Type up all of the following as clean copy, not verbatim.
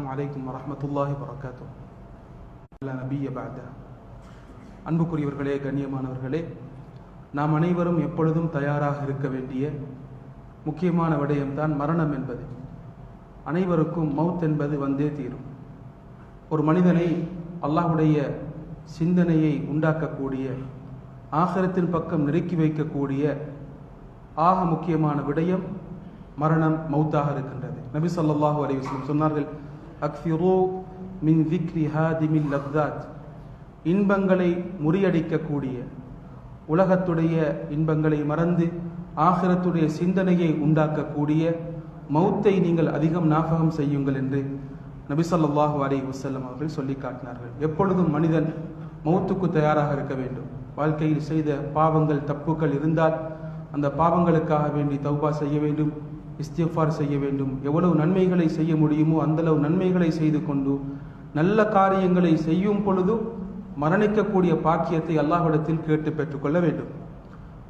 அலைக்கும் வரஹ்மத்துல்லாஹி வபரகாத்துஹு. லா நபிய்ய பஅத. அன்புக்குரியவர்களே, கண்ணியமானவர்களே, நாம் அனைவரும் எப்பொழுதும் தயாராக இருக்க வேண்டிய முக்கியமான விடயம்தான் மரணம் என்பது. அனைவருக்கும் மவுத் என்பது வந்தே தீரும். ஒரு மனிதனை அல்லாஹ்வுடைய சிந்தனையை உண்டாக்கக்கூடிய, ஆகிரத்தின் பக்கம் நெருக்கி வைக்கக்கூடிய ஆக முக்கியமான விடயம் மரணம், மௌத்தாக இருக்கின்றது. நபி ஸல்லல்லாஹு அலைஹி வஸல்லம் சொன்னார்கள், அக்ஃபிரு மின் ذிக்ரி ஹாதிமில் லذات. இன்பங்களை முறியடிக்கக்கூடிய, உலகத்துடைய இன்பங்களை மறந்து ஆகிரத்துடைய சிந்தனையை உண்டாக்கக்கூடிய மௌத்தை நீங்கள் அதிகம் ஞாபகம் செய்யுங்கள் என்று நபி ஸல்லல்லாஹு அலைஹி வஸல்லம் அவர்கள் சொல்லி காட்டினார்கள். எப்பொழுதும் மனிதன் மௌத்துக்கு தயாராக இருக்க வேண்டும். வாழ்க்கையில் செய்த பாவங்கள், தப்புக்கள் இருந்தால் அந்த பாவங்களுக்காக வேண்டி தௌபா செய்ய வேண்டும், இஸ்திக்ஃபார் செய்ய வேண்டும். எவ்வளவு நன்மைகளை செய்ய முடியுமோ அந்தளவு நன்மைகளை செய்து கொண்டு நல்ல காரியங்களை செய்யும் பொழுது மரணிக்கக்கூடிய பாக்கியத்தை அல்லாஹ்விடத்தில் கேட்டு பெற்றுக்கொள்ள வேண்டும்.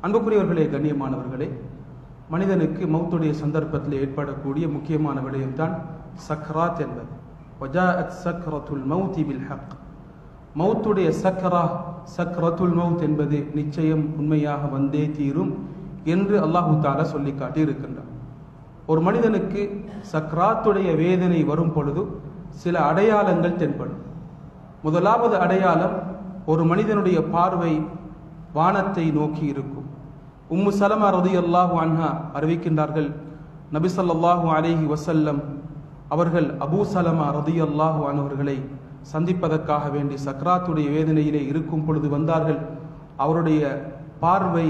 அன்புக்குரியவர்களே, கண்ணியமானவர்களே, மனிதனுக்கு மௌத்துடைய சந்தர்ப்பத்தில் ஏற்படக்கூடிய முக்கியமான விடயம்தான் சக்ராத் என்பது. வஜாஅத் சக்ரத்துல் மௌத்தி பில் ஹக். மௌத்துடைய சக்ரத்துல் மௌத் என்பது நிச்சயம் உண்மையாக வந்தே தீரும் என்று அல்லாஹு தஆலா சொல்லி காட்டி இருக்கின்றார். ஒரு மனிதனுக்கு சக்ராத்துடைய வேதனை வரும் பொழுது சில அடையாளங்கள் தென்படும். முதலாவது அடையாளம், ஒரு மனிதனுடைய பார்வை வானத்தை நோக்கி இருக்கும். உம்மு சலமா ரலியல்லாஹு அன்ஹா அறிவிக்கின்றார்கள், நபி ஸல்லல்லாஹு அலைஹி வஸல்லம் அவர்கள் அபூ சலமா ரலியல்லாஹு அன்ஹு அவர்களை சந்திப்பதற்காக வேண்டி சக்ராத்துடைய வேதனையிலே இருக்கும் பொழுது வந்தார்கள். அவருடைய பார்வை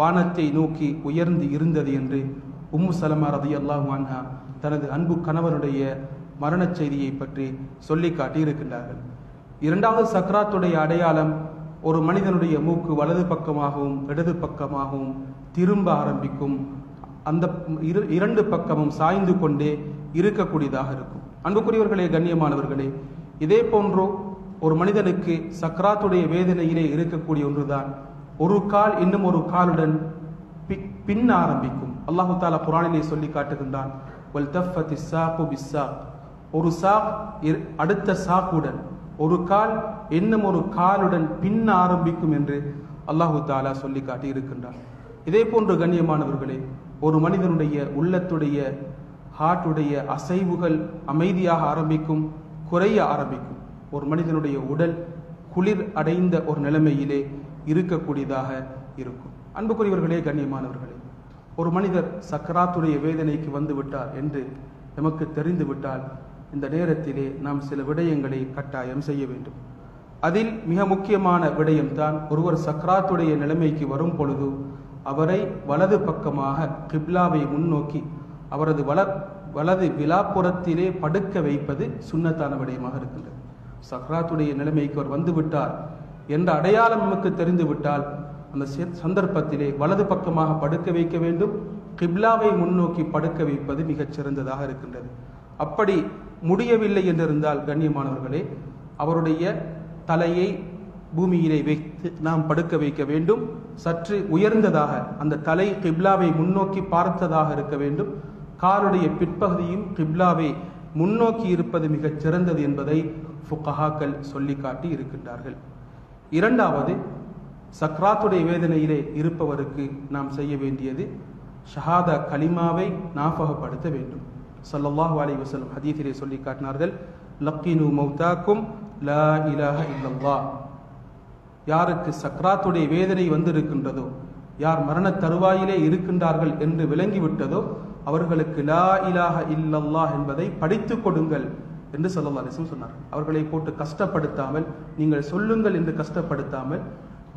வானத்தை நோக்கி உயர்ந்து இருந்தது என்று உம்மு சலமா ரலியல்லாஹு அன்ஹா தனது அன்பு கணவனுடைய மரண செய்தியை பற்றி சொல்லி காட்டி இருக்கின்றார்கள். இரண்டாவது சக்ராத்துடைய அடையாளம், ஒரு மனிதனுடைய மூக்கு வலது பக்கமாகவும் இடது பக்கமாகவும் திரும்ப ஆரம்பிக்கும். அந்த இரண்டு பக்கமும் சாய்ந்து கொண்டே இருக்கக்கூடியதாக இருக்கும். அன்புக்குரியவர்களே, கண்ணியமானவர்களே, இதே போன்றோ ஒரு மனிதனுக்கு சக்ராத்துடைய வேதனையிலே இருக்கக்கூடிய ஒன்றுதான், ஒரு கால் இன்னும் ஒரு காலுடன் பின்ன ஆரம்பிக்கும். அல்லாஹு தஆலா குர்ஆனிலே சொல்லி காட்டுகின்றான், வல் தஃபத்தி ஸாகு பிஸ்ஸாக். ஒரு சாக் அடுத்த சாக்குடன், ஒரு கால் இன்னும் ஒரு காலுடன் பின்ன ஆரம்பிக்கும் என்று அல்லாஹு தஆலா சொல்லி காட்டி இருக்கின்றான். இதே போன்று கண்ணியமானவர்களே, ஒரு மனிதனுடைய உள்ளத்துடைய ஹார்ட்டுடைய அசைவுகள் அமைதியாக ஆரம்பிக்கும், குறைய ஆரம்பிக்கும். ஒரு மனிதனுடைய உடல் குளிர் அடைந்த ஒரு நிலைமையிலே இருக்கக்கூடியதாக இருக்கும். அன்புக்குரியவர்களே, கண்ணியமானவர்களே, ஒரு மனிதர் சக்கராத்துடைய வேதனைக்கு வந்து விட்டார் என்று நமக்கு தெரிந்து விட்டால் இந்த நேரத்திலே நாம் சில விடயங்களை கட்டாயம் செய்ய வேண்டும். அதில் மிக முக்கியமான விடயம்தான், ஒருவர் சக்கராத்துடைய நிலைமைக்கு வரும் பொழுது அவரை வலது பக்கமாக கிப்லாவை முன்னோக்கி அவரது வலது விலாப்புறத்திலே படுக்க வைப்பது சுன்னத்தான விடயமாக இருக்கின்றது. சக்கராத்துடைய நிலைமைக்கு அவர் வந்து விட்டார் என்ற அடையாளம் நமக்கு தெரிந்து விட்டால் அந்த சந்தர்ப்பத்திலே வலது பக்கமாக படுக்க வைக்க வேண்டும். கிப்லாவை முன்னோக்கி படுக்க வைப்பது மிகச் சிறந்ததாக இருக்கின்றது. அப்படி முடியவில்லை என்றிருந்தால் கண்ணியமானவர்களே, அவருடைய தலையை பூமியிலே வைத்து நாம் படுக்க வைக்க வேண்டும். சற்று உயர்ந்ததாக, அந்த தலை கிப்லாவை முன்னோக்கி பார்த்ததாக இருக்க வேண்டும். காலுடைய பிற்பகுதியும் கிப்லாவை முன்னோக்கி இருப்பது மிகச் சிறந்தது என்பதை ஃபுகஹாக்கள் சொல்லி காட்டி இருக்கின்றார்கள். இரண்டாவது, சக்ராத்துடைய வேதனையிலே இருப்பவருக்கு நாம் செய்ய வேண்டியது ஷஹாதா கலிமாவை ஞாபகப்படுத்த வேண்டும். ஸல்லல்லாஹு அலைஹி வஸல்லம் ஹதீஸிலே சொல்லி காட்டினார்கள், லக்கினு மௌதாக்கும் லா இலாஹ இல்லல்லாஹ். யாருக்கு சக்ராத்துடைய வேதனை வந்திருக்கின்றதோ, யார் மரண தருவாயிலே இருக்கின்றார்கள் என்று விளங்கிவிட்டதோ அவர்களுக்கு லா இலாஹ இல்லல்லாஹ் என்பதை படித்து கொடுங்கள் என்று ஸல்லல்லாஹு அலைஹி வஸல்லம் சொன்னார்கள். அவர்களை போட்டு கஷ்டப்படுத்தாமல், நீங்கள் சொல்லுங்கள் என்று கஷ்டப்படுத்தாமல்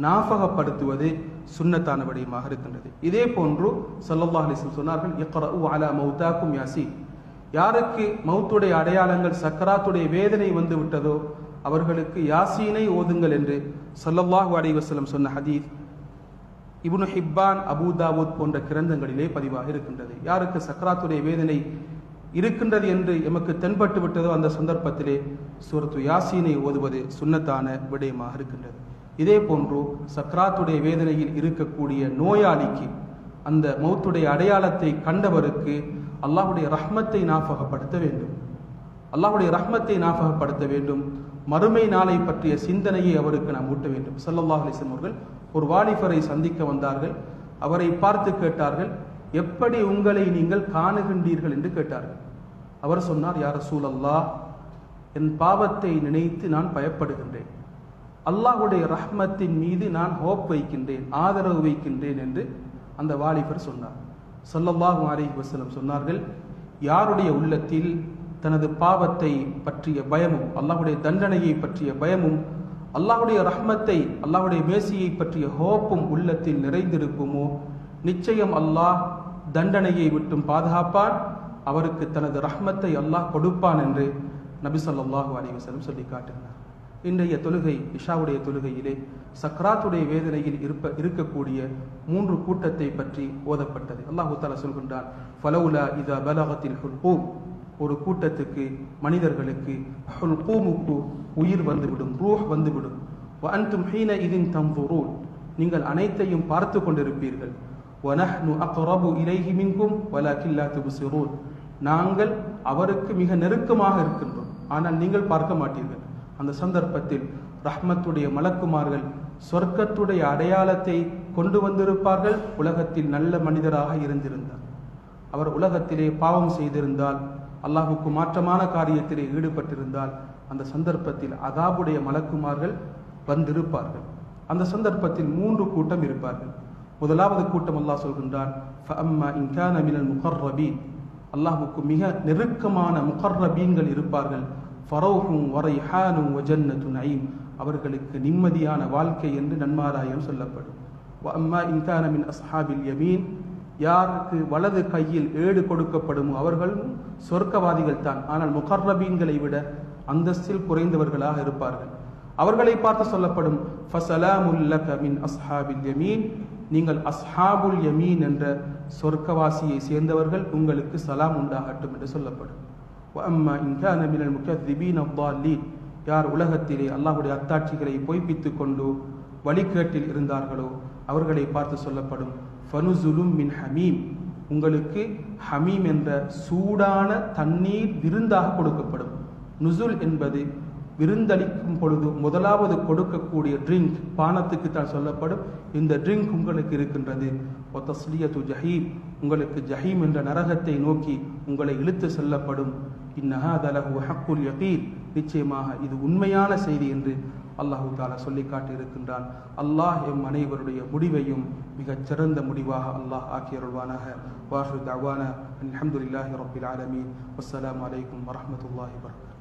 ஞாபகப்படுத்துவது சுன்னத்தான விடயமாக இருக்கின்றது. இதே போன்று ஸல்லல்லாஹு அலைஹி வஸல்லம் சொன்னார்கள், இக்ரஉ அலா மௌதாக்கும் யாசீன். யாருக்கு மௌத்துடைய அடையாளங்கள், சக்கராத்துடைய வேதனை வந்து விட்டதோ அவர்களுக்கு யாசீனை ஓதுங்கள் என்று ஸல்லல்லாஹு அலைஹி வஸல்லம் சொன்ன ஹதீஸ் இப்னு ஹிப்பான், அபூ தாவூத் போன்ற கிரந்தங்களிலே பதிவாக இருக்கின்றது. யாருக்கு சக்கராத்துடைய வேதனை இருக்கின்றது என்று எமக்கு தென்பட்டு விட்டதோ அந்த சந்தர்ப்பத்திலே சூரத்து யாசீனை ஓதுவது சுன்னத்தான விடயமாக இருக்கின்றது. இதே போன்று சக்ராத்துடைய வேதனையில் இருக்கக்கூடிய நோயாளிக்கு, அந்த மௌத்துடைய அடையாளத்தை கண்டவருக்கு அல்லாஹ்வுடைய ரஹ்மத்தை ஞாபகப்படுத்த வேண்டும். அல்லாஹ்வுடைய ரஹ்மத்தை ஞாபகப்படுத்த வேண்டும், மறுமை நாளை பற்றிய சிந்தனையை அவருக்கு நாம் ஊட்ட வேண்டும். ஸல்லல்லாஹு அலைஹி வஸல்லம் அவர்கள் ஒரு வாலிபரை சந்திக்க வந்தார்கள். அவரை பார்த்து கேட்டார்கள், எப்படி உங்களை நீங்கள் காணுகின்றீர்கள் என்று கேட்டார்கள். அவர் சொன்னார், யா ரசூலல்லாஹ், என் பாவத்தை நினைத்து நான் பயப்படுகின்றேன், அல்லாஹ்வுடைய ரஹ்மத்தின் மீது நான் ஹோப் வைக்கின்றேன், ஆதரவு வைக்கின்றேன் என்று அந்த வாலிபர் சொன்னார். ஸல்லல்லாஹு அலைஹி வஸல்லம் சொன்னார்கள், யாருடைய உள்ளத்தில் தனது பாவத்தை பற்றிய பயமும் அல்லாஹ்வுடைய தண்டனையை பற்றிய பயமும் அல்லாஹ்வுடைய ரஹ்மத்தை அல்லாஹ்வுடைய மேசியை பற்றிய ஹோப்பும் உள்ளத்தில் நிறைந்திருக்குமோ, நிச்சயம் அல்லாஹ் தண்டனையை விட்டும் பாதுகாப்பான், அவருக்கு தனது ரஹ்மத்தை அல்லாஹ் கொடுப்பான் என்று நபி ஸல்லல்லாஹு அலைஹி வஸல்லம் சொல்லி காட்டினார். இன்றைய தொழுகை, இஷாவுடைய தொழுகையிலே சக்ராத்துடைய வேதனையில் இருக்கக்கூடிய 3 கூட்டத்தை பற்றி ஓதப்பட்டது. அல்லாஹ் தஆலா சொல்கின்றான், ஃபலௌலா இதா பலகத்தில் ஹுல்கூம், ஒரு கூட்டத்துக்கு மனிதர்களுக்கு ஹுல்கூமுக்கு உயிர் வந்துவிடும், ரூஹ் வந்துவிடும். வ அன்தும் ஹீன இதின் தன்துரூன், நீங்கள் அனைத்தையும் பார்த்து கொண்டிருப்பீர்கள். வ நஹ்னு அக்ரபு இலைஹி மின்கும் வலக்கின் லா துப்சிரூன், நாங்கள் அவருக்கு மிக நெருக்கமாக இருக்கின்றோம், ஆனால் நீங்கள் பார்க்க மாட்டீர்கள். அந்த சந்தர்ப்பத்தில் ரஹ்மத்துடைய மலக்குமார்கள் சொர்க்கத்துடைய அடையாளத்தை கொண்டு வந்திருப்பார்கள். உலகத்தில் நல்ல மனிதராக இருந்திருந்தார், அவர் உலகத்திலே பாவம் செய்திருந்தால், அல்லாஹுக்கு மாற்றமான காரியத்திலே ஈடுபட்டிருந்தால், அந்த சந்தர்ப்பத்தில் அதாபுடைய மலக்குமார்கள் வந்திருப்பார்கள். அந்த சந்தர்ப்பத்தில் 3 கூட்டம் இருப்பார்கள். முதலாவது கூட்டம் அல்லாஹ் சொல்கின்றான், ஃபஅம்மா இன் கான மினல் முகர்ரபீன், அல்லாஹுக்கு மிக நெருக்கமான முகர்ரபீன்கள் இருப்பார்கள். ஃபரௌஹும் வரைஹானும் வஜன்னத்து நயீம், அவர்களுக்கு நிம்மதியான வாழ்க்கை என்று நன்மாராயம் சொல்லப்படும். வஅம்மா இன் கான மின் அஸ்ஹாபில் யமீன், யாருக்கு வலது கையில் ஏடு கொடுக்கப்படுமோ அவர்களும் சொர்க்கவாதிகள் தான், ஆனால் முகர்ரபீன்களை விட அந்தஸ்தில் குறைந்தவர்களாக இருப்பார்கள். அவர்களை பார்த்து சொல்லப்படும், ஃபஸலாமுல் லக மின் அஸ்ஹாபில் யமீன், நீங்கள் அஸ்ஹாபுல் யமீன் என்ற சொர்க்கவாசியை சேர்ந்தவர்கள், உங்களுக்கு சலாம் உண்டாகட்டும் என்று சொல்லப்படும். வஅம்மா இன் கான மினல் முகذிபீன ضالீன், யார் உலகத்திலே அல்லாஹ்வுடைய அத்தாட்சிகளை பொய்ப்பித்துக் கொண்டு வழிகேட்டில் இருந்தார்களோ அவர்களை பார்த்து சொல்லப்படும், ஃபனுசுலும் மின் ஹமீம், உங்களுக்கு ஹமீம் என்ற சூடான தண்ணீர் விருந்தாக கொடுக்கப்படும். நுசுல் என்பது விருந்தளிக்கும் பொழுது முதலாவது கொடுக்கக்கூடிய ட்ரிங்க், பானத்துக்கு தான் சொல்லப்படும். இந்த ட்ரிங்க் உங்களுக்கு இருக்கின்றது. ஒத்தஸ்லியத்து ஜஹீம், உங்களுக்கு ஜஹீம் என்ற நரகத்தை நோக்கி உங்களை இழுத்து செல்லப்படும். இன்னஹாத லஹு ஹக்குல் யகீன், நிச்சயமாக இது உண்மையான செய்தி என்று அல்லாஹு தஆலா சொல்லி காட்டி இருக்கின்றான். அல்லாஹ் எம் அனைவருடைய முடிவையும் மிகச் சிறந்த முடிவாக அல்லாஹ் ஆக்கியருள்வானாக. வாஹிரு தஅவானா அல்ஹம்துலில்லாஹி ரப்பில் ஆலமீன். வஸ்ஸலாமு அலைக்கும் வரஹ்மத்துல்லாஹி வபரகாத்துஹு.